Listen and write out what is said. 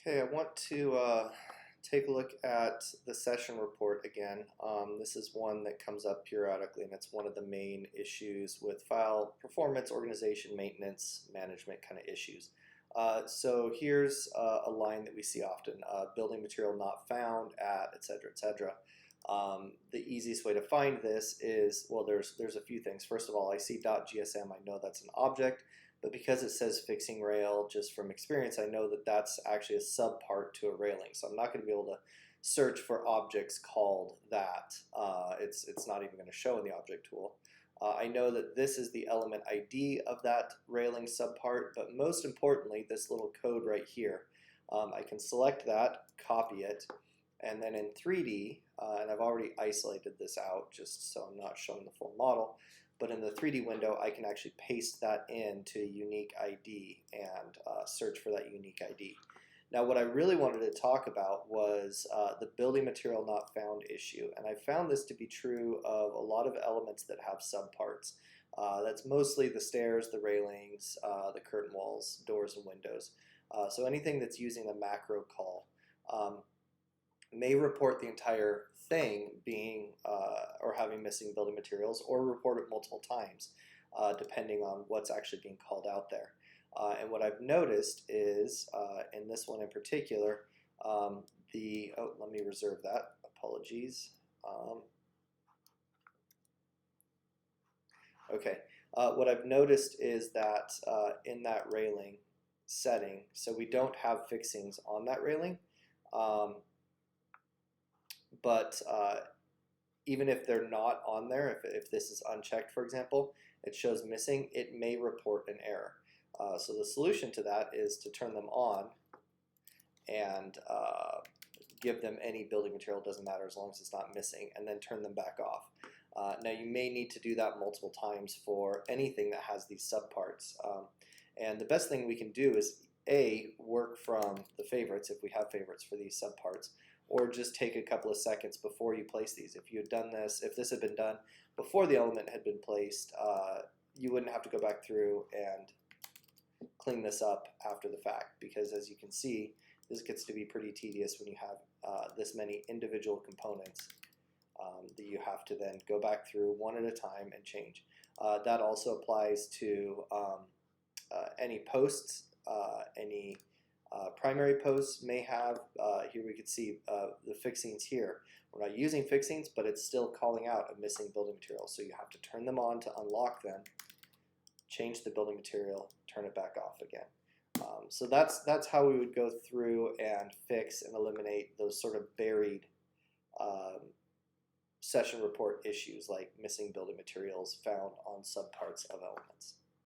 Okay, I want to take a look at the session report again. This is one that comes up periodically, and it's one of the main issues with file performance, organization, maintenance, management kind of issues. So here's a line that we see often, building material not found at, etc., etc. The easiest way to find this is, well, there's a few things. First of all, I see .gsm, I know that's an object. But because it says fixing rail, just from experience, I know that that's actually a subpart to a railing. So I'm not going to be able to search for objects called that. It's not even going to show in the object tool. I know that this is the element ID of that railing subpart, but most importantly, this little code right here. I can select that, copy it, and then in 3D, and I've already isolated this out just so I'm not showing the full model, but in the 3D window, I can actually paste that into unique ID and search for that unique ID. Now, what I really wanted to talk about was the building material not found issue, and I found this to be true of a lot of elements that have subparts. That's mostly the stairs, the railings, the curtain walls, doors, and windows. So anything that's using a macro call may report the entire thing being or having missing building materials, or report it multiple times, depending on what's actually being called out there. And what I've noticed is, in this one in particular, let me reserve that, apologies. Okay, what I've noticed is that in that railing setting, so we don't have fixings on that railing, but even if they're not on there, if this is unchecked, for example, it shows missing, it may report an error. So the solution to that is to turn them on and give them any building material, doesn't matter as long as it's not missing, and then turn them back off. Now you may need to do that multiple times for anything that has these subparts. And the best thing we can do is work from the favorites, if we have favorites for these subparts, or just take a couple of seconds before you place these. If you had done this, if this had been done before the element had been placed, you wouldn't have to go back through and clean this up after the fact, because as you can see, this gets to be pretty tedious when you have this many individual components that you have to then go back through one at a time and change. That also applies to any posts, any primary posts may have, here we could see the fixings here. We're not using fixings, but it's still calling out a missing building material. So you have to turn them on to unlock them, change the building material, turn it back off again. So that's how we would go through and fix and eliminate those sort of buried session report issues like missing building materials found on subparts of elements.